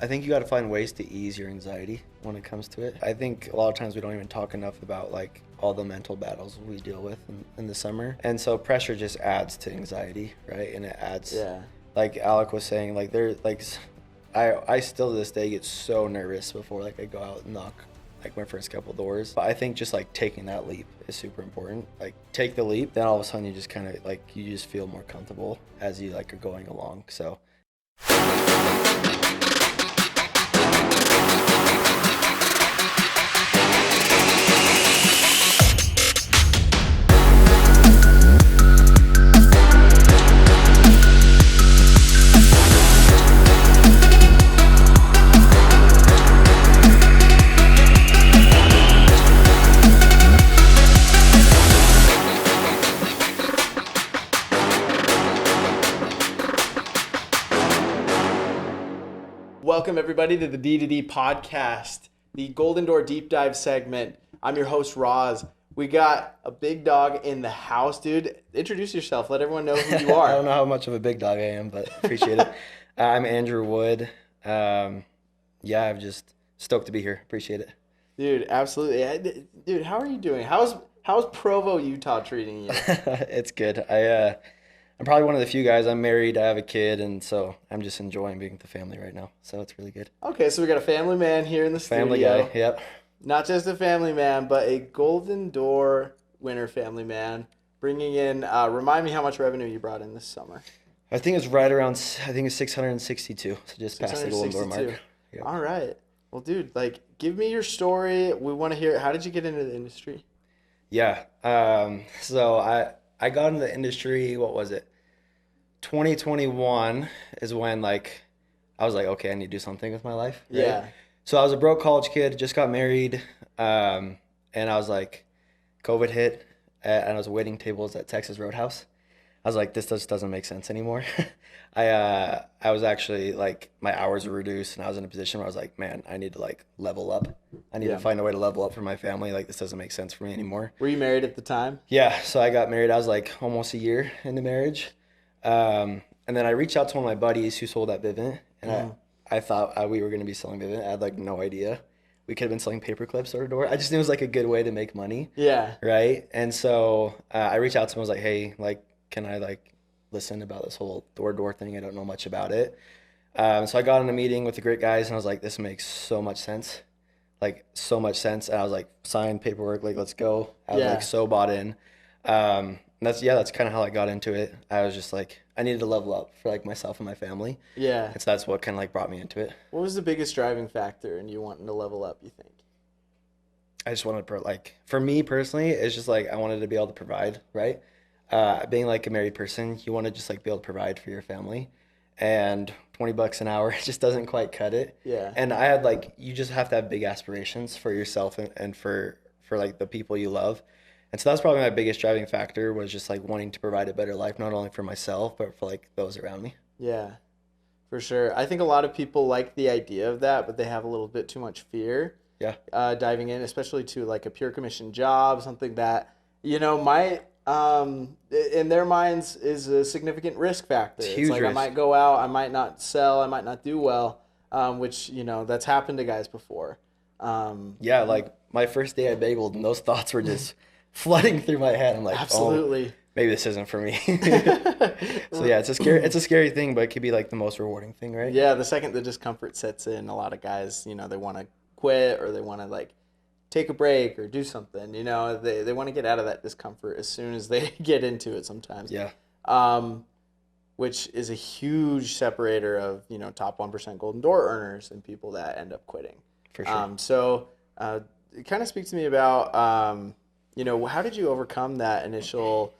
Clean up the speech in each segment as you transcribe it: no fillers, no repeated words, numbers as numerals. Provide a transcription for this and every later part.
I think you got to find ways to ease your anxiety when it comes to it. I think a lot of times we don't even talk enough about like all the mental battles we deal with in the summer. And so pressure just adds to anxiety, right? And it adds, like Alec was saying, like I still to this day get so nervous before like I go out and knock like my first couple doors. But I think just like taking that leap is super important. Like take the leap, then all of a sudden you just kind of like, you just feel more comfortable as you like are going along. So. Welcome everybody to the D2D podcast, the Golden Door Deep Dive segment. I'm your host, Roz. We got a big dog in the house, dude. Introduce yourself. Let everyone know who you are. I don't know how much of a big dog I am, but appreciate it. I'm Andrew Wood. I'm just stoked to be here. Appreciate it. Dude, absolutely. Dude, how are you doing? How's Provo, Utah treating you? It's good. I'm probably one of the few guys. I'm married. I have a kid, and so I'm just enjoying being with the family right now. So it's really good. Okay, so we got a family man here in the family studio. Family guy, yep. Not just a family man, but a Golden Door winner family man. Bringing in, remind me how much revenue you brought in this summer. I think it's right around, I think it's 662. So just past the Golden Door mark. Yep. All right. Well, dude, like, give me your story. We want to hear it. How did you get into the industry? Yeah. So I got into the industry, what was it? 2021 is when like I was like, okay, I need to do something with my life. Right? Yeah. So I was a broke college kid, just got married, and I was like, COVID hit, and I was waiting tables at Texas Roadhouse. I was like, this just doesn't make sense anymore. I was actually like, my hours were reduced, and I was in a position where I was like, man, I need to like level up. I need to find a way to level up for my family. Like, this doesn't make sense for me anymore. Were you married at the time? Yeah. So I got married. I was like almost a year into marriage. And then I reached out to one of my buddies who sold at Vivint, and I thought we were going to be selling Vivint. I had like no idea. We could have been selling paper clips door to door. I just knew it was like a good way to make money. Yeah. Right. And so I reached out to him. I was like, hey, like, can I like listen about this whole door to door thing? I don't know much about it. So I got in a meeting with the great guys, and I was like, this makes so much sense. Like, so much sense. And I was like, sign paperwork, like, let's go. I was like so bought in. That's kind of how I got into it. I was just like, I needed to level up for like myself and my family. Yeah. So that's what kind of like brought me into it. What was the biggest driving factor in you wanting to level up, you think? I just wanted to, like, for me personally, it's just like I wanted to be able to provide, right? Being like a married person, you want to just like be able to provide for your family. And $20 an hour just doesn't quite cut it. Yeah. And I had like, you just have to have big aspirations for yourself and for like the people you love. And so that's probably my biggest driving factor, was just like wanting to provide a better life, not only for myself, but for like those around me. Yeah, for sure. I think a lot of people like the idea of that, but they have a little bit too much fear. Yeah. Diving in, especially to like a pure commission job, something that, you know, might, in their minds is a significant risk factor. It's huge like risk. I might go out, I might not sell, I might not do well, which, you know, that's happened to guys before. Yeah, like my first day I bageled, and those thoughts were just flooding through my head. I'm like, absolutely. Oh, maybe this isn't for me. So yeah, it's a scary thing, but it could be like the most rewarding thing, right? Yeah, the second the discomfort sets in, a lot of guys, you know, they want to quit, or they want to like take a break or do something, you know, they want to get out of that discomfort as soon as they get into it sometimes. Yeah. Which is a huge separator of, you know, top 1% Golden Door earners and people that end up quitting. For sure. So kind of speak to me about, you know, how did you overcome that initial,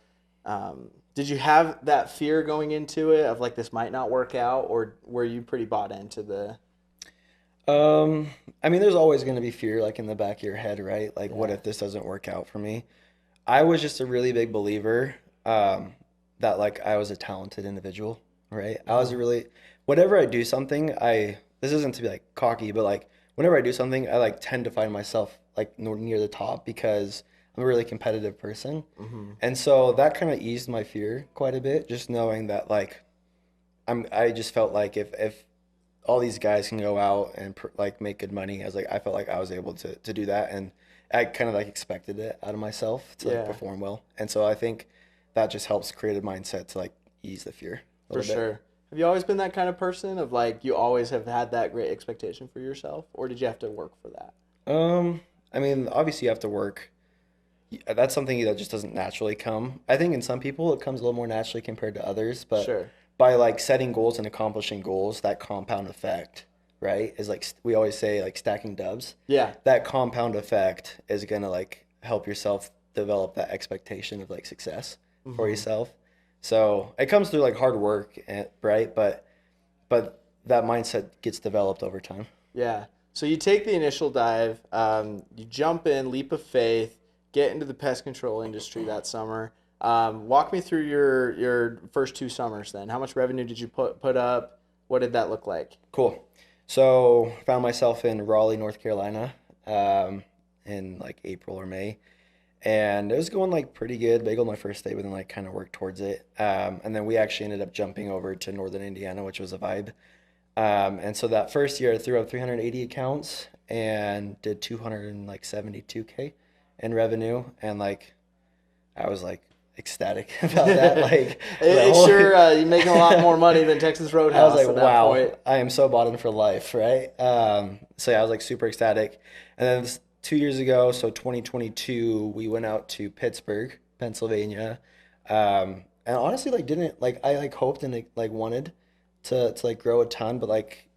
did you have that fear going into it of like, this might not work out, or were you pretty bought into the... I mean, there's always going to be fear like in the back of your head, right? Like, what if this doesn't work out for me? I was just a really big believer, that like I was a talented individual, right? I was whenever I do something, this isn't to be like cocky, but like whenever I do something, I like tend to find myself like near the top because I'm a really competitive person. Mm-hmm. And so that kind of eased my fear quite a bit, just knowing that like I just felt like if all these guys can go out and like make good money. I felt like I was able to do that, and I kind of like expected it out of myself to like Yeah, perform well. And so I think that just helps create a mindset to like ease the fear a for little bit. sure. Have you always been that kind of person of like you always have had that great expectation for yourself, or did you have to work for that? I mean, obviously you have to work. That's something that just doesn't naturally come. I think in some people it comes a little more naturally compared to others, but Sure. by like setting goals and accomplishing goals, that compound effect, right, is like we always say like stacking dubs. Yeah. That compound effect is gonna like help yourself develop that expectation of like success for Hmm. yourself. So it comes through like hard work, right? But that mindset gets developed over time. Yeah. So you take the initial dive, you jump in, leap of faith, get into the pest control industry that summer. Walk me through your first 2 summers then. How much revenue did you put up? What did that look like? Cool. So found myself in Raleigh, North Carolina, in like April or May, and it was going like pretty good. Bagel my first day, but then like kind of worked towards it. And then we actually ended up jumping over to Northern Indiana, which was a vibe. And so that first year, I threw up 380 accounts and did 272K in revenue, and like I was like ecstatic about that. Like the It's whole, sure you're making a lot more money than Texas I was Roadhouse like, at that wow, point. I am so bought in for life, right? So yeah, I was like super ecstatic. And then 2 years ago, so 2022, we went out to Pittsburgh, Pennsylvania. And honestly, like didn't like I like hoped and like wanted to like grow a ton, but like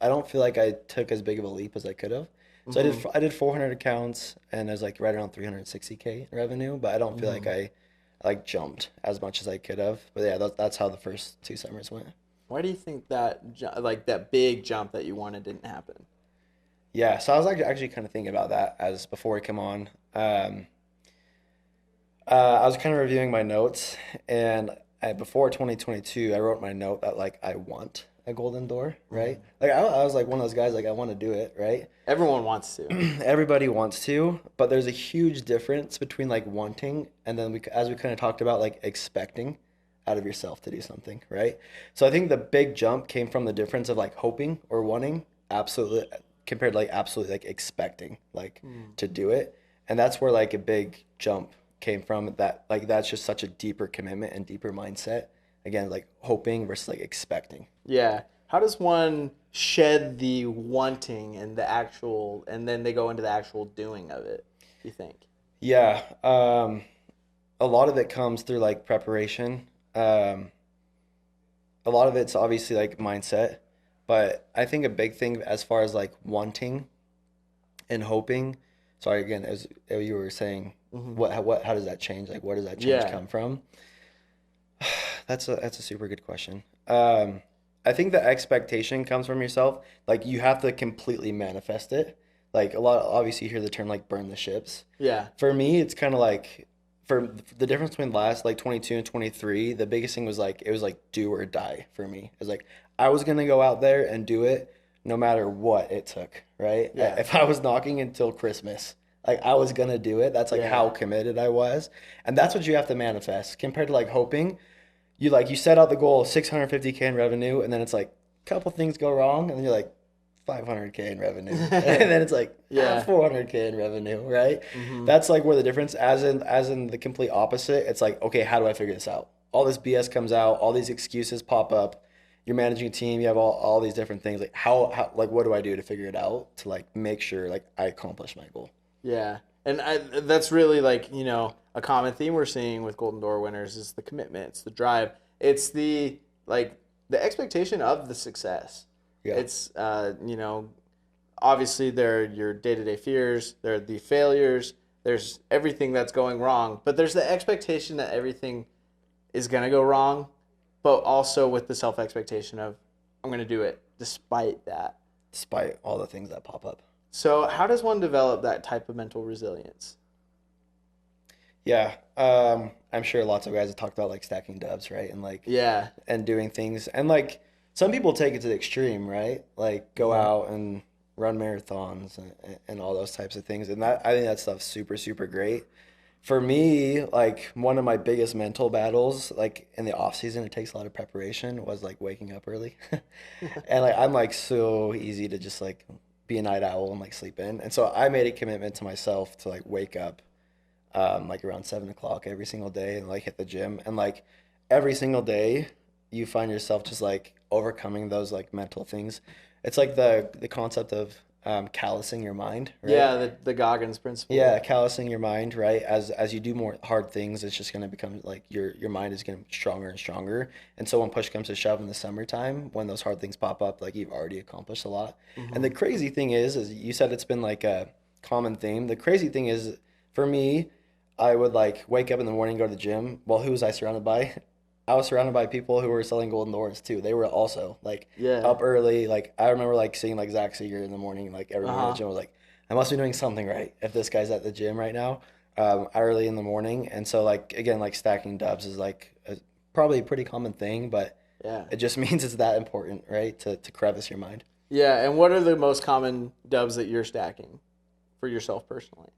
I don't feel like I took as big of a leap as I could have. So Hmm. I did 400 accounts and I was like right around 360K in revenue, but I don't feel like Hmm. I like jumped as much as I could have. But yeah, that's how the first 2 summers went. Why do you think that like that big jump that you wanted didn't happen? Yeah, so I was actually kind of thinking about that as before I come on. I was kind of reviewing my notes, and before 2022, I wrote my note that like I want a golden door, right? Hmm. Like I was like one of those guys like I want to do it, right? Everyone wants to. Everybody wants to, but there's a huge difference between like wanting and then as we kind of talked about, like expecting out of yourself to do something, right? So I think the big jump came from the difference of like hoping or wanting absolutely compared to like absolutely like expecting like Hmm. to do it. And that's where like a big jump came from, that like that's just such a deeper commitment and deeper mindset. Again, like hoping versus like expecting. Yeah. How does one shed the wanting and the actual, and then they go into the actual doing of it, you think? Yeah, a lot of it comes through like preparation. Um, a lot of it's obviously like mindset, but I think a big thing as far as like wanting and hoping. Sorry again, as you were saying, Hmm. how does that change? Like, where does that change Yeah. come from? That's a super good question. I think the expectation comes from yourself. Like you have to completely manifest it. Like a lot, obviously, you hear the term like burn the ships. Yeah. For me, it's kind of like for the difference between last like 22 and 23, the biggest thing was like it was like do or die for me. It was like I was gonna go out there and do it no matter what it took, right? Yeah. If I was knocking until Christmas, like I was gonna do it. That's like Yeah. how committed I was. And that's what you have to manifest compared to like hoping. You set out the goal of 650K in revenue, and then it's like a couple things go wrong, and then you're like 500K in revenue, and then it's like Yeah. 400K in revenue, right? Hmm. That's like where the difference, as in the complete opposite. It's like, okay, how do I figure this out? All this BS comes out, all these excuses pop up. You're managing a team, you have all these different things. Like how like what do I do to figure it out to like make sure like I accomplish my goal? Yeah. And that's really like, a common theme we're seeing with Golden Door winners is the commitment, it's the drive, it's the like the expectation of the success. Yeah, It's obviously there are your day-to-day fears, there are the failures, there's everything that's going wrong, but there's the expectation that everything is going to go wrong, but also with the self-expectation of I'm going to do it despite that. despite all the things that pop up. So, how does one develop that type of mental resilience? Yeah, I'm sure lots of guys have talked about like stacking dubs, right? And like Yeah. and doing things. And like some people take it to the extreme, right? Like go Mhm. out and run marathons and all those types of things. And that I think that stuff's super, super great. For me, like one of my biggest mental battles, like in the off season, it takes a lot of preparation, was like waking up early. And like I'm like so easy to just like be a night owl and like sleep in. And so I made a commitment to myself to like wake up like around 7 o'clock every single day and like hit the gym. And like every single day you find yourself just like overcoming those like mental things. It's like the concept of callousing your mind, right? Yeah, the Goggins Yeah, principle. callousing your mind, right? As you do more hard things, it's just gonna become like your mind is getting stronger and stronger. And so when push comes to shove in the summertime, when those hard things pop up, like you've already accomplished a lot. And Hmm. the crazy thing is you said it's been like a common theme. The crazy thing is, for me, I would like wake up in the morning, go to the gym. Well, who was I surrounded by? I was surrounded by people who were selling golden doors too. They were also like Yeah. up early. Like I remember like seeing like Zach Seeger in the morning. Like every morning at the Uh-huh. gym was like, I must be doing something right if this guy's at the gym right now, early in the morning. And so like again, like stacking dubs is like probably a pretty common thing, but Yeah. it just means it's that important, right? To crevice your mind. Yeah, and what are the most common dubs that you're stacking for yourself personally?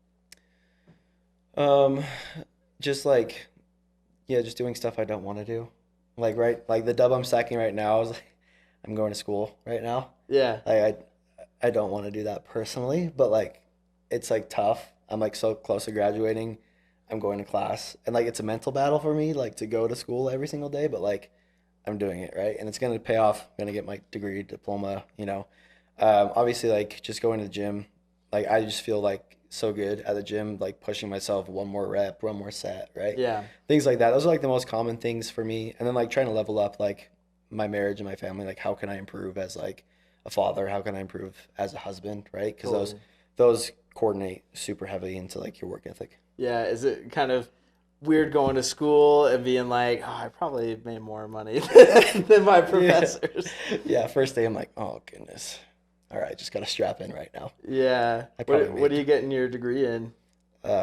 Um, just like yeah, just doing stuff I don't want to do. Like right, like the dub I'm stacking right now is like I'm going to school right now. Yeah. Like I don't want to do that personally, but like it's like tough. I'm like so close to graduating. I'm going to class and like it's a mental battle for me like to go to school every single day, but like I'm doing it, right? And it's going to pay off. I'm going to get my degree, diploma, you know. Obviously like just going to the gym, like I just feel like so good at the gym, like pushing myself one more rep, one more set, right? Yeah. Things like that. Those are like the most common things for me. And then like trying to level up like my marriage and my family, like how can I improve as like a father? How can I improve as a husband, right? Because those Totally. those coordinate super heavily into like your work ethic. Yeah, is it kind of weird going to school and being like, oh, I probably made more money than my Yeah. professors? Yeah, first day I'm like, oh goodness. All right, just gotta strap in right now. Yeah. I probably What are you made getting your degree in?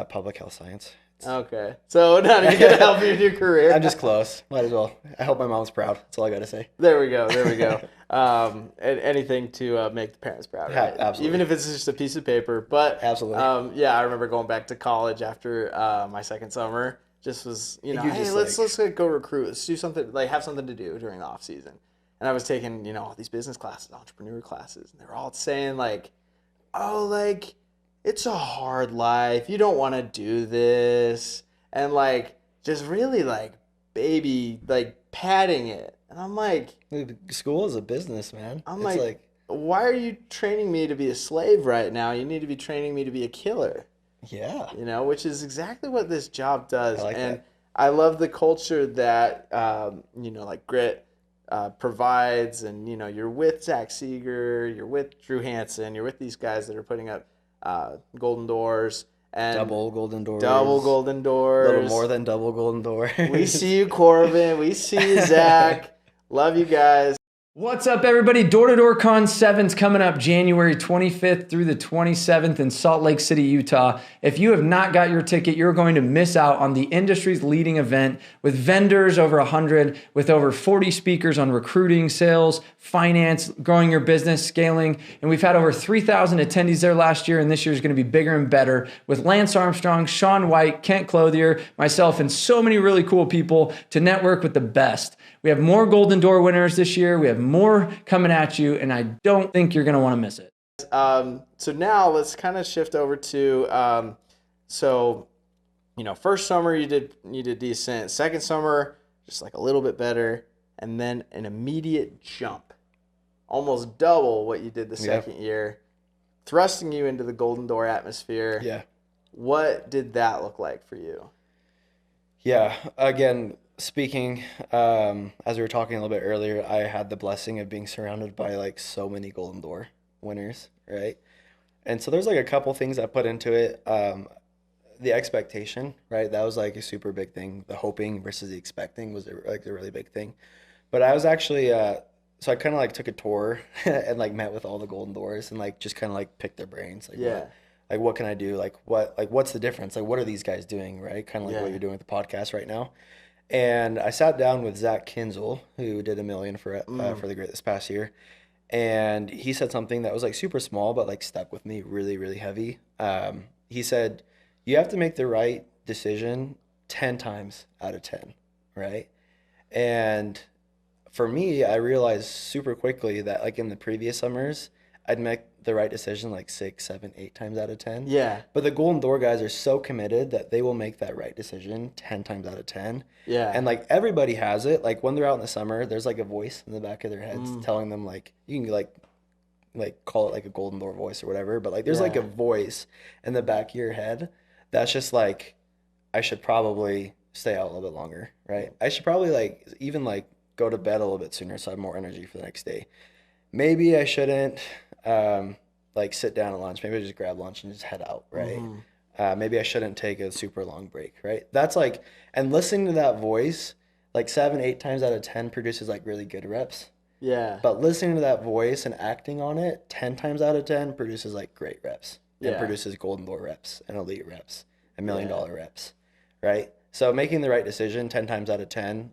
public health science. Okay. So not even gonna help your new career. I'm just close. Might as well. I hope my mom's proud. That's all I gotta say. There we go. There we go. And anything to make the parents proud, right? Even Absolutely. if it's just a piece of paper. But Absolutely. yeah, I remember going back to college after my second summer. Just was, You hey, just let's like, go recruit. Let's do something, like have something to do during the off season. And I was taking, all these business classes, entrepreneur classes, and they were all saying like, oh, like it's a hard life. You don't want to do this, and like just really like baby like patting it. And dude, school is a business, man. I'm It's like, like, why are you training me to be a slave right now? You need to be training me to be a killer, yeah, which is exactly what this job I does. like And that. I love the culture that, like Grit provides. And, you're with Zach Seeger, you're with Drew Hansen, you're with these guys that are putting up golden doors and Double golden double doors, golden a little more doors. than double golden We doors. see you, Corbin. We see you, Zach. Love you guys. What's up, everybody? Door to Door Con 7's coming up January 25th through the 27th in Salt Lake City, Utah. If you have not got your ticket, you're going to miss out on the industry's leading event with vendors over 100, with over 40 speakers on recruiting, sales, finance, growing your business, scaling. And we've had over 3,000 attendees there last year, and this year is going to be bigger and better with Lance Armstrong, Sean White, Kent Clothier, myself, and so many really cool people to network with the best. We have more Golden Door winners this year. We have more coming at you, and I don't think you're going to want to miss it. So now let's kind of shift over to first summer you did decent, second summer just like a little bit better, and then an immediate jump, almost double what you did the Yeah. second year, thrusting you into the Golden Door atmosphere. Yeah. What did that look like for you? Yeah. Again, speaking, as we were talking a little bit earlier, I had the blessing of being surrounded by like so many Golden Door winners, right? And so there's like a couple things I put into it. The expectation, right? That was like a super big thing. The hoping versus the expecting was like a really big thing. But I was actually, so I kind of like took a tour and like met with all the Golden Doors and like just kind of like picked their brains, Yeah. what can I do? What's the difference? Like, what are these guys doing, right? Kind of like Yeah. what you're doing with the podcast right now. And I sat down with Zach Kinzel, who did $1 million for the Grit this past year, and he said something that was like super small, but like stuck with me really, really heavy. He said, "You have to make the right decision 10 times out of 10, right? And for me, I realized super quickly that like in the previous summers, I'd make the right decision like 6, 7, 8 times out of 10. Yeah. But the Golden Door guys are so committed that they will make that right decision 10 times out of 10. Yeah. And like everybody has it. Like when they're out in the summer, there's like a voice in the back of their heads telling them like, you can like call it like a Golden Door voice or whatever, but like there's like a voice in the back of your head that's just like, I should probably stay out a little bit longer, right? I should probably like even like go to bed a little bit sooner so I have more energy for the next day. Maybe I shouldn't like sit down at lunch. Maybe I just grab lunch and just head out, right? Maybe I shouldn't take a super long break, right? That's like, and listening to that voice like 7, 8 times out of 10 produces like really good reps. Yeah. But listening to that voice and acting on it 10 times out of 10 produces like great reps. And Yeah. produces Golden Door reps and elite reps and $1 million reps, right? So making the right decision 10 times out of 10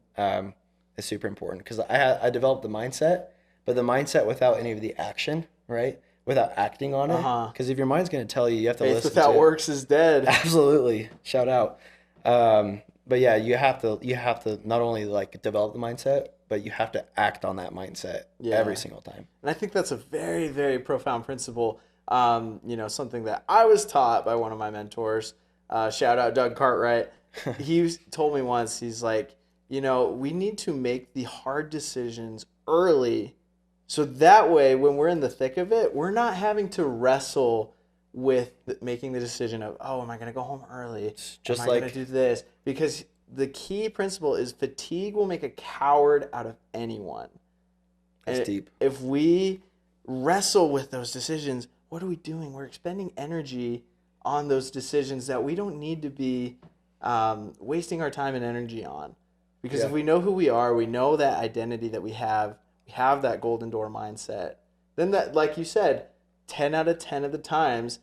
is super important because I developed the mindset, but the mindset without any of the action, right? Without acting on it. Because if your mind's going to tell you, you have to Faith listen without to it. works is dead. Absolutely. Shout out. But yeah, you have to not only like develop the mindset, but you have to act on that mindset every single time. And I think that's a very, very profound principle. You know, something that I was taught by one of my mentors. Shout out Doug Cartwright. He told me once, he's like, you know, we need to make the hard decisions early so that way when we're in the thick of it, we're not having to wrestle with making the decision of, oh, am I going to go home early? Just am I like going to do this? Because the key principle is fatigue will make a coward out of anyone. that's And deep. if we wrestle with those decisions, what are we doing? We're expending energy on those decisions that we don't need to be wasting our time and energy on. Because if we know who we are, we know that identity that we have that Golden Door mindset, then that, like you said, 10 out of 10 of the times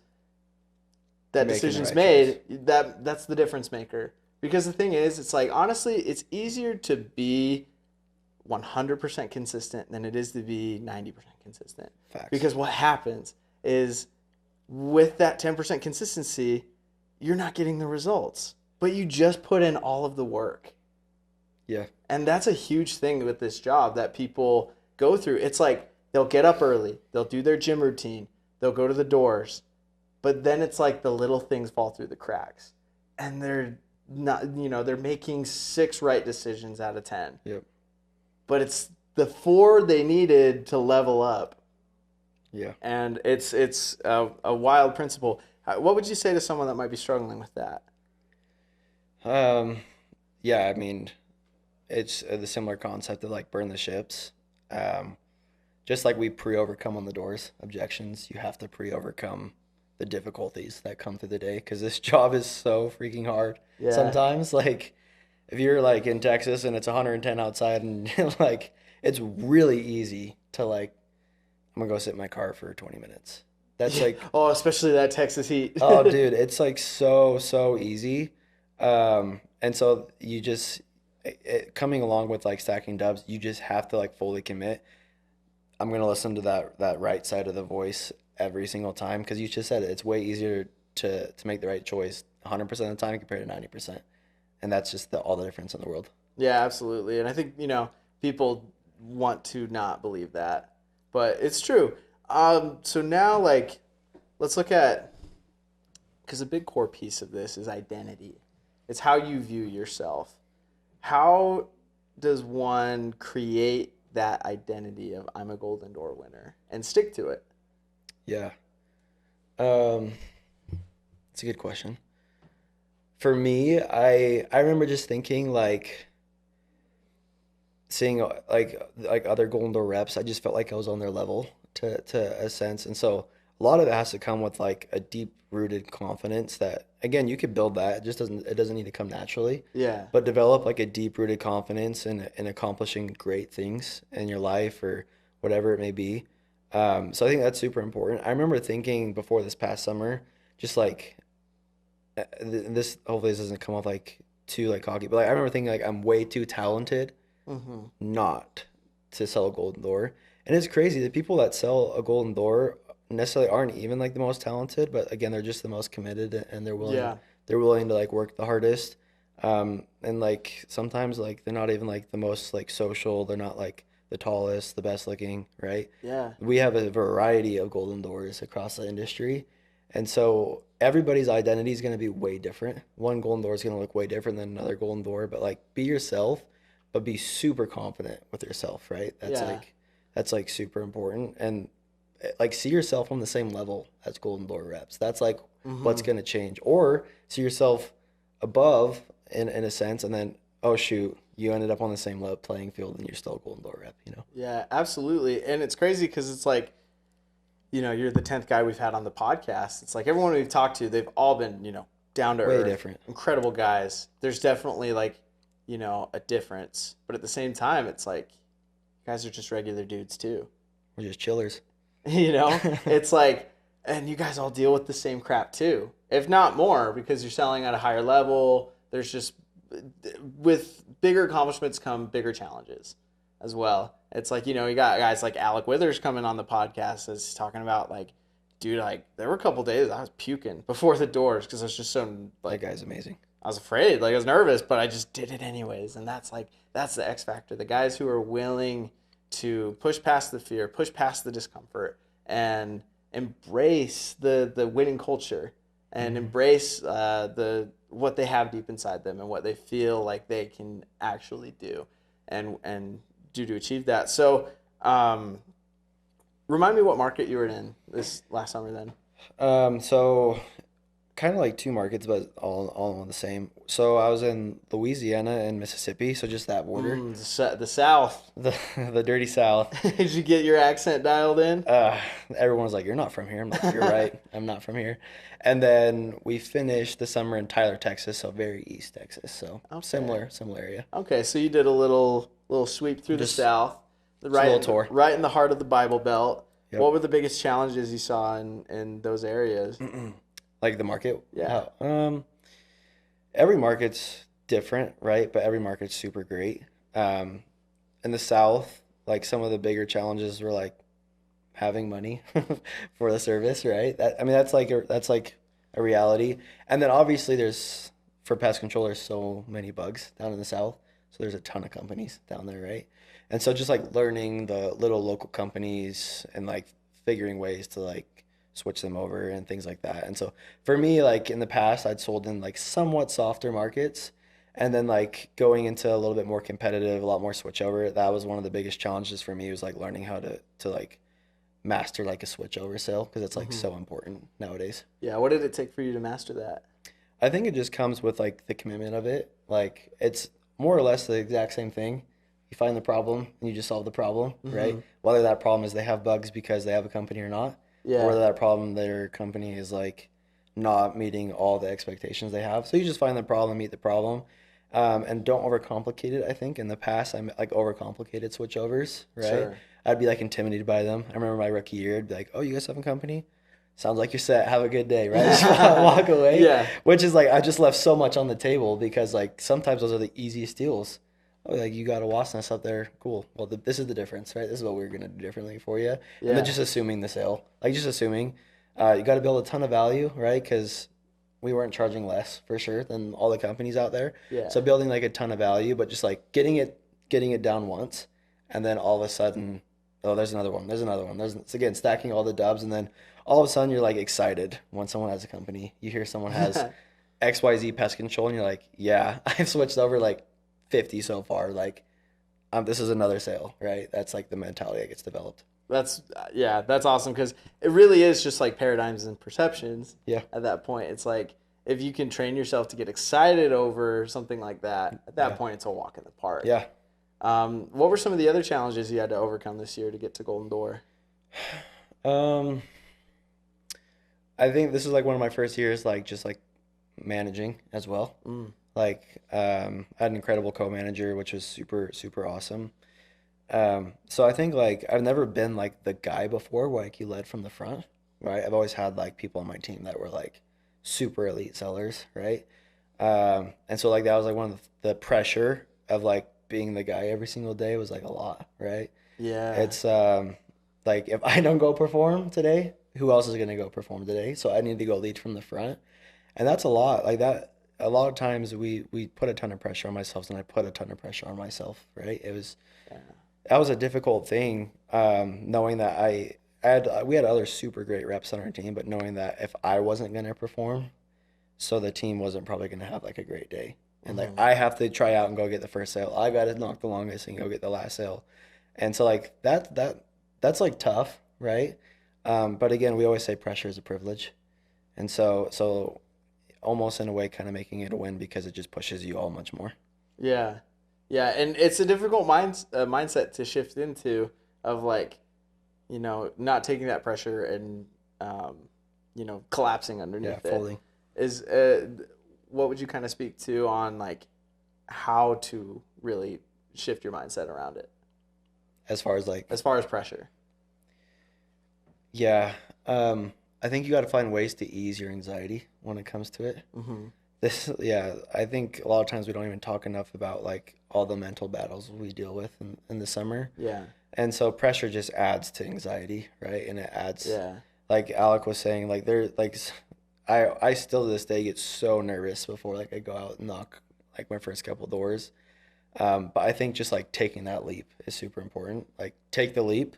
that Making the decision's right made, that's the difference maker. Because the thing is, it's like, honestly, it's easier to be 100% consistent than it is to be 90% consistent. Facts. Because what happens is with that 10% consistency, you're not getting the results, but you just put in all of the work. Yeah. And that's a huge thing with this job that people go through. It's like they'll get up early, they'll do their gym routine, they'll go to the doors, but then it's like the little things fall through the cracks. And they're not, you know, they're making 6 right decisions out of 10. Yep. But it's the 4 they needed to level up. Yeah. And it's a wild principle. What would you say to someone that might be struggling with that? Yeah, I mean, it's the similar concept of like burn the ships. Just like we pre-overcome on the doors objections, you have to pre-overcome the difficulties that come through the day because this job is so freaking hard. Yeah. Sometimes, like, if you're like in Texas and it's 110 outside and like it's really easy to like, I'm gonna go sit in my car for 20 minutes. That's like, Oh, especially that Texas heat. oh, dude, it's like so easy. And so you just coming along with like stacking dubs, you just have to like fully commit. I'm gonna listen to that right side of the voice every single time because you just said it. It's way easier to make the right choice 100% of the time compared to 90%, and that's just all the difference in the world. Yeah, absolutely. And I think, you know, people want to not believe that, but it's true. So now, like, let's look at, because a big core piece of this is identity. It's how you view yourself. How does one create that identity of I'm a Golden Door winner and stick to it? Yeah. That's a good question. For me, I remember just thinking like seeing like other Golden Door reps, I just felt like I was on their level to a sense. And so a lot of it has to come with like a deep rooted confidence that again, you could build that. It doesn't need to come naturally. Yeah. But develop like a deep rooted confidence in accomplishing great things in your life or whatever it may be. So I think that's super important. I remember thinking before this past summer, just like this. Hopefully, this doesn't come off like too like cocky, but like I remember thinking like I'm way too talented not to sell a Golden Door. And it's crazy. The people that sell a Golden Door necessarily aren't even like the most talented, but again, they're just the most committed and they're willing they're willing to like work the hardest. And like sometimes like they're not even like the most like social. They're not like the tallest, the best looking, right? Yeah. We have a variety of golden doors across the industry. And so everybody's identity is going to be way different. One golden door is going to look way different than another golden door, but like be yourself, but be super confident with yourself, right? Yeah. That's like super important. And like see yourself on the same level as golden door reps. That's like what's going to change. Or see yourself above in a sense, and then oh shoot, you ended up on the same level playing field and you're still a golden door rep, you know? Yeah, absolutely. And it's crazy because it's like, you know, you're the 10th guy we've had on the podcast. It's like everyone we've talked to, they've all been, you know, down to Way earth, different. incredible guys. There's definitely like, you know, a difference. But at the same time, it's like, you guys are just regular dudes too. We're just chillers. You know, it's like, and you guys all deal with the same crap too, if not more, because you're selling at a higher level. There's just, with bigger accomplishments come bigger challenges as well. It's like, you know, you got guys like Alec Withers coming on the podcast as talking about like, dude, like there were a couple days I was puking before the doors because I was just so like, That guy's amazing. I was afraid, like I was nervous, but I just did it anyways. And that's like, that's the X factor. The guys who are willing to push past the fear, push past the discomfort, and embrace the winning culture, and embrace the what they have deep inside them and what they feel like they can actually do, and do to achieve that. So, remind me what market you were in this last summer then. So kind of like two markets, but all on the same. So I was in Louisiana and Mississippi, so just that border, The South. the dirty South. Did you get your accent dialed in? Everyone was like, "You're not from here." I'm like, "You're right. I'm not from here." And then we finished the summer in Tyler, Texas, so very East Texas. So similar area. Okay, so you did a little sweep through Just the South, a little tour. right in the heart of the Bible Belt. Yep. What were the biggest challenges you saw in those areas? Like the market? Yeah. Every market's different, right? But every market's super great. In the South, like some of the bigger challenges were like having money for the service, right? That's like a reality. And then obviously there's, for pest control, there's so many bugs down in the South. So there's a ton of companies down there, right? And so just like learning the little local companies and like figuring ways to like switch them over and things like that. And so for me, like in the past, I'd sold in like somewhat softer markets, and then like going into a little bit more competitive, a lot more switchover. That was one of the biggest challenges for me, was like learning how to like master like a switchover sale, because it's like so important nowadays. Yeah, what did it take for you to master that? I think it just comes with like the commitment of it. Like it's more or less the exact same thing. You find the problem and you just solve the problem, right? Whether that problem is they have bugs because they have a company or not, Yeah. or whether that problem, their company is like not meeting all the expectations they have. So you just find the problem, meet the problem, and don't overcomplicate it. I think in the past I like overcomplicated switchovers, right? Sure. I'd be like intimidated by them. I remember my rookie year, I'd be like, "Oh, you guys have a company? Sounds like you're set. Have a good day," right? Just walk away. Yeah. Which is like I just left so much on the table, because like sometimes those are the easiest deals. Oh, like you got a wasp nest up there, cool. Well, this is the difference, right? This is what we're gonna do differently for you. Yeah. And then just assuming the sale, like just assuming, you got to build a ton of value, right? Because we weren't charging less for sure than all the companies out there. Yeah. So building like a ton of value, but just like getting it down once, and then all of a sudden, oh, there's another one. It's again stacking all the dubs, and then all of a sudden you're like excited when someone has a company. You hear someone has XYZ pest control, and you're like, yeah, I've switched over like 50 so far. Like, this is another sale, right? That's like the mentality that gets developed. That's awesome, because it really is just like paradigms and perceptions. Yeah. At that point, it's like if you can train yourself to get excited over something like that, at that point it's a walk in the park. Yeah. What were some of the other challenges you had to overcome this year to get to Golden Door? I think this is like one of my first years, like just like managing as well. Like, I had an incredible co-manager, which was super, super awesome. So I think like I've never been like the guy before where like you led from the front, right? I've always had like people on my team that were like super elite sellers, right? And so like that was like one of the pressure of like being the guy every single day was like a lot, right? Yeah. It's like if I don't go perform today, who else is gonna go perform today? So I need to go lead from the front. And that's a lot. Like that, a lot of times we put a ton of pressure on myself, and I put a ton of pressure on myself, right? Yeah. That was a difficult thing, knowing that we had other super great reps on our team, but knowing that if I wasn't going to perform, so the team wasn't probably going to have like a great day. And like I have to try out and go get the first sale. I got to knock the longest and go get the last sale. And so like that's like tough, right? But again, we always say pressure is a privilege. And so almost in a way kind of making it a win because it just pushes you all much more. Yeah. Yeah, and it's a difficult mindset to shift into of like, not taking that pressure and collapsing underneath it. Folding. Is what would you kind of speak to on like how to really shift your mindset around it As far as pressure? Yeah. I think you got to find ways to ease your anxiety when it comes to it. I think a lot of times we don't even talk enough about like all the mental battles we deal with in the summer. Yeah. And so pressure just adds to anxiety, right? And it adds, Yeah. like Alec was saying, like I still to this day get so nervous before like I go out and knock like my first couple doors. But I think just like taking that leap is super important. Like take the leap,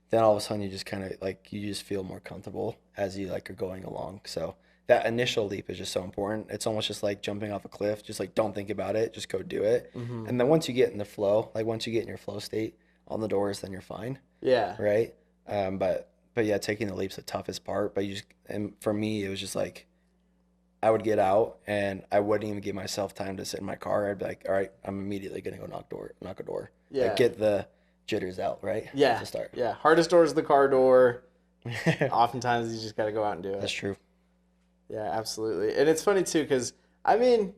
then all of a sudden you just kind of like you just feel more comfortable as you like are going along. So that initial leap is just so important. It's almost just like jumping off a cliff. Just like don't think about it, just go do it. And then once you get in the flow, like once you get in your flow state on the doors, then you're fine. Yeah. Right. But yeah, taking the leap's the toughest part. But and for me, it was just like I would get out and I wouldn't even give myself time to sit in my car. I'd be like, all right, I'm immediately gonna go knock a door. Yeah. Like, get the jitters out, right? Yeah. To start. Yeah. Hardest door is the car door. Oftentimes you just got to go out and do it. That's true. Yeah, absolutely. And it's funny too, because I mean,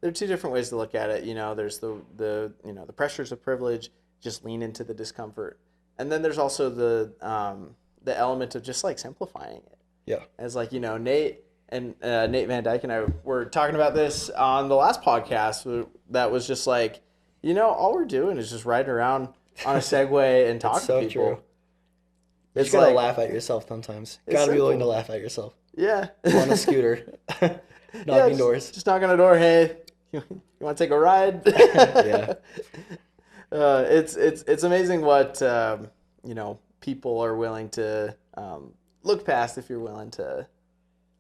there are two different ways to look at it. There's the pressures of privilege, just lean into the discomfort, and then there's also the element of just like simplifying it. Yeah. As like Nate Nate Van Dyke and I were talking about this on the last podcast. That was just like, all we're doing is just riding around on a Segway and talking so to people. True. You just gotta laugh at yourself sometimes. You gotta be willing to laugh at yourself. Yeah. On a scooter, knocking doors. Just knocking on a door. Hey, you want to take a ride? Yeah. It's amazing what people are willing to look past if you're willing to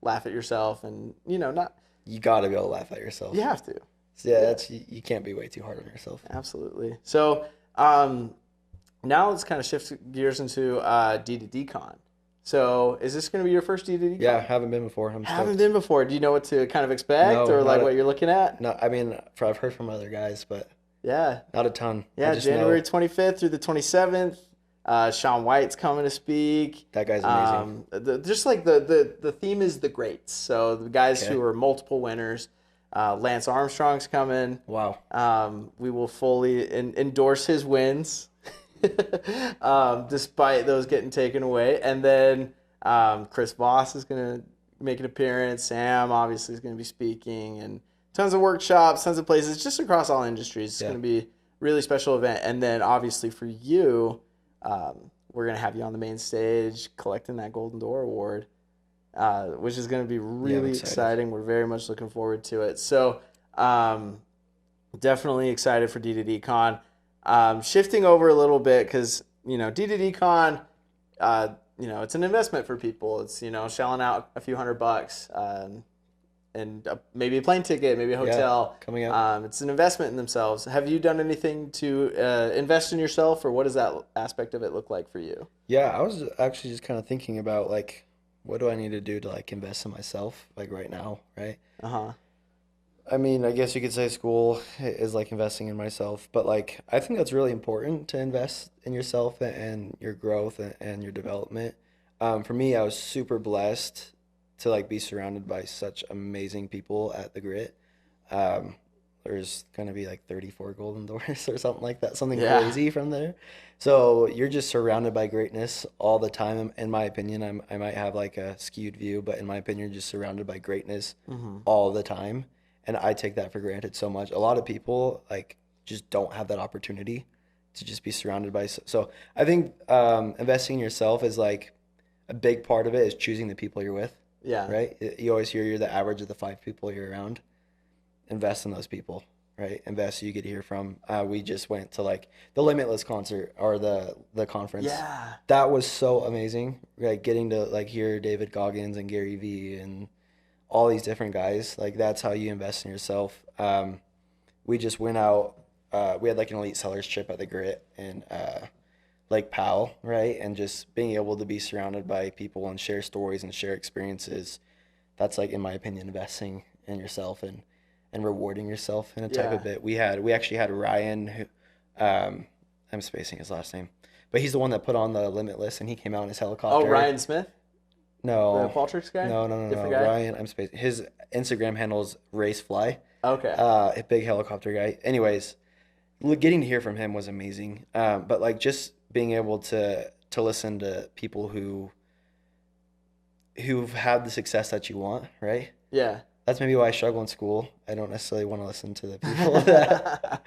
laugh at yourself and not. You gotta be able to laugh at yourself. You have to. So yeah, you can't be way too hard on yourself. Absolutely. So now let's kind of shift gears into D2D-Con. So is this going to be your first D2D-Con? Yeah, haven't been before. Haven't been before. Do you know what to kind of expect or like what you're looking at? No, I mean, I've heard from other guys, but yeah, not a ton. Yeah, January 25th through the 27th. Shaun White's coming to speak. That guy's amazing. Just like the theme is the greats. So the guys who are multiple winners. Lance Armstrong's coming. Wow. We will fully endorse his wins. Despite those getting taken away. And then Chris Voss is going to make an appearance. Sam obviously is going to be speaking, and tons of workshops, tons of places just across all industries. It's going to be a really special event. And then obviously for you, we're going to have you on the main stage collecting that Golden Door Award, which is going to be really exciting. We're very much looking forward to it. So definitely excited for D2D-Con. Shifting over a little bit because, D2D-Con, it's an investment for people. It's, shelling out a few $100 and maybe a plane ticket, maybe a hotel. Coming up. It's an investment in themselves. Have you done anything to invest in yourself, or what does that aspect of it look like for you? Yeah, I was actually just kind of thinking about, like, what do I need to do to, like, invest in myself, like, right now, right? Uh-huh. I mean, I guess you could say school is like investing in myself, but like I think that's really important to invest in yourself and your growth and your development. For me, I was super blessed to like be surrounded by such amazing people at the Grit. There's gonna be like 34 Golden Doors or something like that, something crazy from there. So you're just surrounded by greatness all the time. In my opinion, I might have like a skewed view, but in my opinion, you're just surrounded by greatness all the time. And I take that for granted so much. A lot of people like just don't have that opportunity to just be surrounded by. So I think investing in yourself is like a big part of it is choosing the people you're with. Yeah. right? You always hear you're the average of the 5 people you're around. Invest in those people, right? Invest so you get to hear from. We just went to like the Limitless concert or the conference. Yeah. That was so amazing. Like getting to like hear David Goggins and Gary Vee and all these different guys. Like that's how you invest in yourself. We just went out. We had like an elite sellers trip at the Grit in Lake Powell, right? And just being able to be surrounded by people and share stories and share experiences. That's like, in my opinion, investing in yourself and rewarding yourself in a type of bit. We actually had Ryan, who I'm spacing his last name, but he's the one that put on the Limitless, and he came out in his helicopter. Oh, Ryan Smith, the No, Qualtrics guy. no. Different guy? Ryan, I'm spacing. His Instagram handle is Racefly. Okay. A big helicopter guy. Anyways, getting to hear from him was amazing. But like just being able to listen to people who've had the success that you want, right? Yeah. That's maybe why I struggle in school. I don't necessarily want to listen to the people that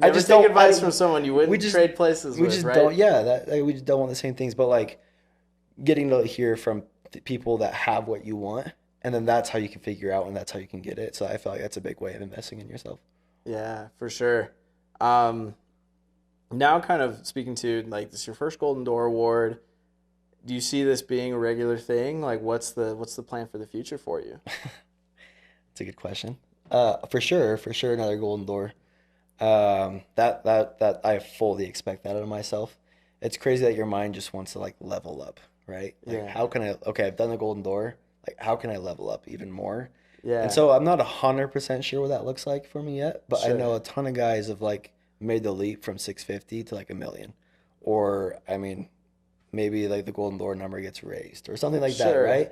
I just just take don't- advice I- from someone you wouldn't we just- trade places we with, just right? don't. Yeah, that like, we just don't want the same things. But like getting to hear from people that have what you want, and then that's how you can figure out, and that's how you can get it. So I feel like that's a big way of investing in yourself. Yeah, for sure. Now kind of speaking to like this is your first Golden Door award. Do you see this being a regular thing? Like what's the plan for the future for you? It's a good question. For sure, another Golden Door. That I fully expect that out of myself. It's crazy that your mind just wants to like level up, right? Like Yeah. how can I? Okay, I've done the Golden Door. Like how can I level up even more? Yeah. And so I'm not 100% sure what that looks like for me yet, but I Sure. know a ton of guys have like made the leap from 650 to like 1 million, or I mean, maybe like the Golden Door number gets raised or something like that, Sure. right?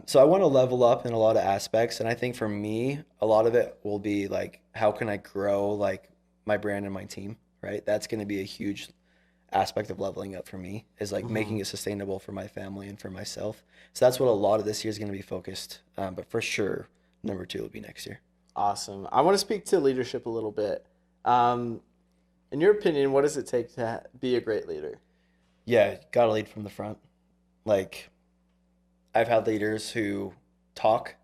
So I want to level up in a lot of aspects, and I think for me, a lot of it will be like, how can I grow like my brand and my team, right? That's going to be a huge aspect of leveling up for me, is like making it sustainable for my family and for myself. So that's what a lot of this year is going to be focused. But for sure, number 2 will be next year. Awesome. I want to speak to leadership a little bit. In your opinion, what does it take to be a great leader? Yeah, gotta lead from the front. Like, I've had leaders who talk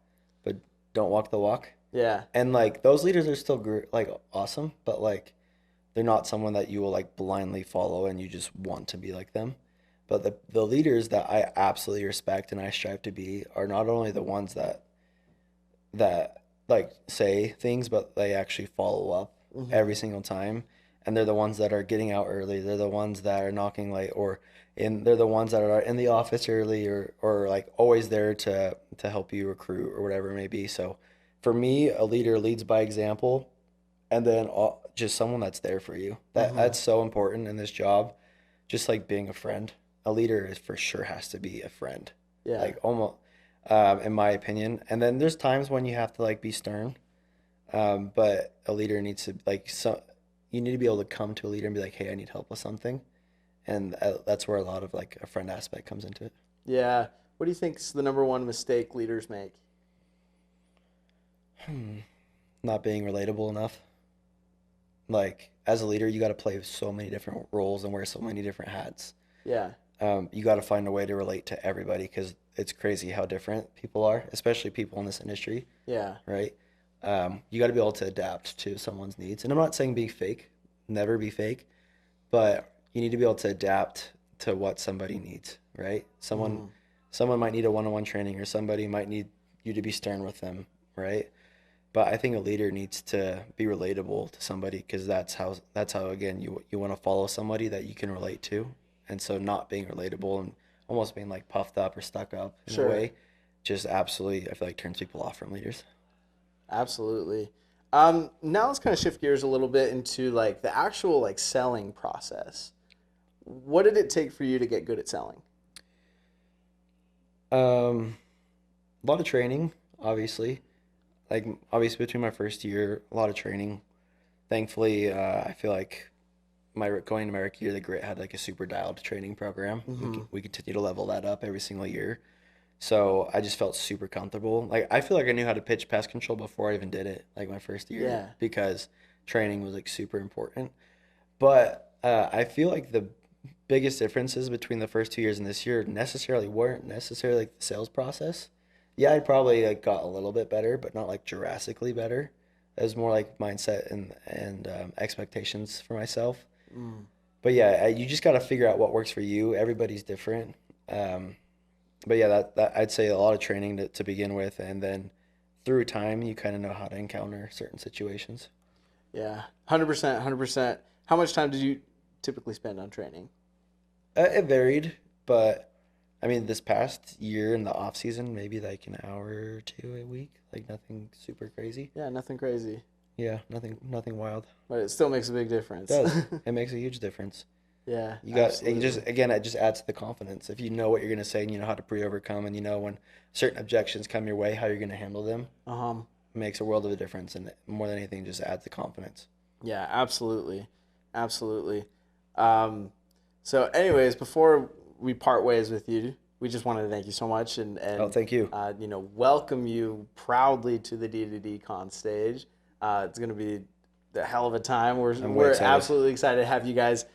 but don't walk the walk, Yeah. and like those leaders are still like awesome, but like they're not someone that you will like blindly follow and you just want to be like them. But the leaders that I absolutely respect and I strive to be are not only the ones that like say things, but they actually follow up every single time. And they're the ones that are getting out early. They're the ones that are knocking late, they're the ones that are in the office early, or like always there to help you recruit or whatever it may be. So for me, a leader leads by example, and then just someone that's there for you. That's so important in this job. Just like being a friend, a leader is for sure has to be a friend. Yeah. Like almost, in my opinion. And then there's times when you have to like be stern, but a leader needs to like you need to be able to come to a leader and be like, hey, I need help with something. And that's where a lot of like a friend aspect comes into it. Yeah. What do you think is the number one mistake leaders make? Not being relatable enough. Like as a leader, you got to play so many different roles and wear so many different hats. Yeah. You got to find a way to relate to everybody, because it's crazy how different people are, especially people in this industry, Yeah. right? You got to be able to adapt to someone's needs. And I'm not saying be fake, never be fake, but you need to be able to adapt to what somebody needs, right? Someone might need a one-on-one training, or somebody might need you to be stern with them, right? But I think a leader needs to be relatable to somebody, because that's how again you want to follow somebody that you can relate to. And so not being relatable and almost being like puffed up or stuck up in Sure. a way just absolutely, I feel like, turns people off from leaders. Absolutely. Now let's kind of shift gears a little bit into like the actual like selling process. What did it take for you to get good at selling? A lot of training, obviously. Like obviously between my first year, a lot of training. Thankfully, I feel like going to my rookie year, the Grit had like a super dialed training program. We continue to level that up every single year. So I just felt super comfortable. Like I feel like I knew how to pitch pest control before I even did it, like my first year, Yeah. because training was like super important. But I feel like the biggest differences between the first 2 years and this year weren't necessarily like the sales process. Yeah, I probably like got a little bit better, but not like drastically better. It was more like mindset and expectations for myself. But yeah, you just got to figure out what works for you. Everybody's different. But yeah, that I'd say a lot of training to begin with, and then through time, you kind of know how to encounter certain situations. Yeah, 100%, 100%. How much time did you typically spend on training? It varied, but I mean, this past year in the off season, maybe like an hour or two a week, like nothing super crazy. Yeah, nothing crazy, Yeah, nothing wild. but it still makes a big difference. It does. It makes a huge difference. Yeah, You got, and absolutely. just again, it just adds to the confidence. If you know what you're gonna say and you know how to pre-overcome, and you know when certain objections come your way, how you're gonna handle them, it makes a world of a difference. And more than anything, just adds the confidence. Yeah, absolutely, absolutely. So, anyways, before we part ways with you, we just wanted to thank you so much and Oh, thank you. welcome you proudly to the D2D Con stage. It's going to be the hell of a time. We're excited. absolutely excited to have you guys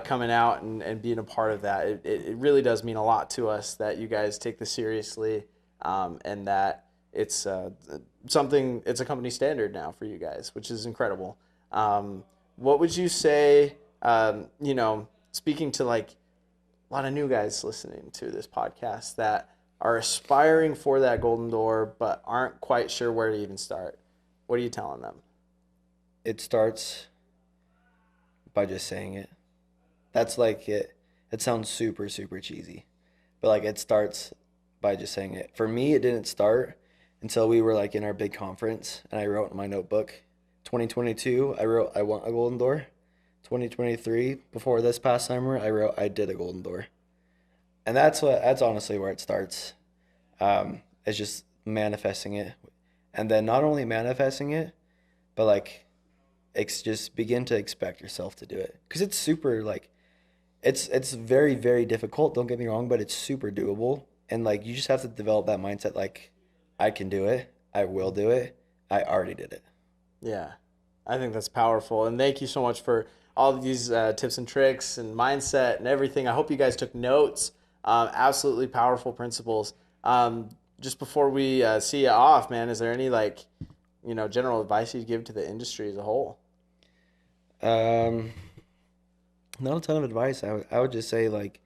coming out and being a part of that. It really does mean a lot to us that you guys take this seriously, and that it's something. It's a company standard now for you guys, which is incredible. What would you say? Speaking to like a lot of new guys listening to this podcast that are aspiring for that golden door but aren't quite sure where to even start. What are you telling them? It starts by just saying it. That's like it. It sounds super, super cheesy, but like it starts by just saying it. For me, it didn't start until we were like in our big conference, and I wrote in my notebook, 2022, I wrote I want a golden door. 2023, before this past summer, I wrote I did a golden door, and that's honestly where it starts. It's just manifesting it, and then not only manifesting it, but like just begin to expect yourself to do it, because it's super like it's very, very difficult, don't get me wrong, but it's super doable. And like you just have to develop that mindset, like I can do it, I will do it, I already did it. Yeah, I think that's powerful. And thank you so much for all of these tips and tricks and mindset and everything. I hope you guys took notes. Absolutely powerful principles. Just before we see you off, man, is there any general advice you'd give to the industry as a whole? Not a ton of advice. I would just say like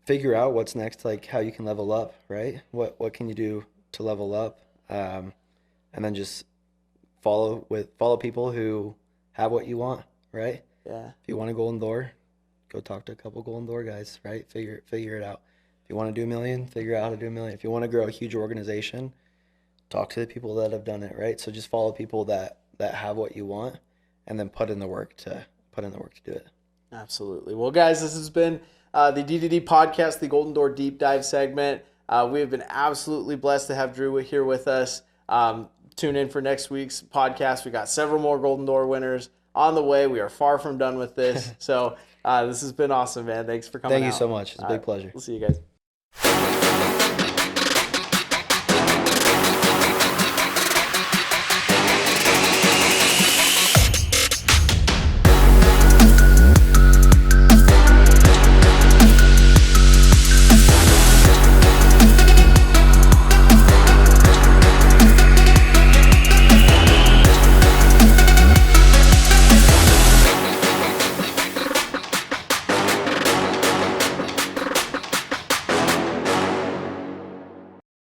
figure out what's next, like how you can level up, right? What can you do to level up? And then just follow people who have what you want, right? Yeah. If you want a golden door, go talk to a couple golden door guys, right? Figure it out. If you want to do $1 million, figure out how to do $1 million. If you want to grow a huge organization, talk to the people that have done it, right? So just follow people that have what you want, and then put in the work to do it. Absolutely. Well, guys, this has been the D2D podcast, the Golden Door Deep Dive segment. We have been absolutely blessed to have Drew here with us. Tune in for next week's podcast. We got several more Golden Door winners on the way. We are far from done with this. So this has been awesome, man. Thanks for coming out. Thank you so much. It's a big pleasure. We'll see you guys.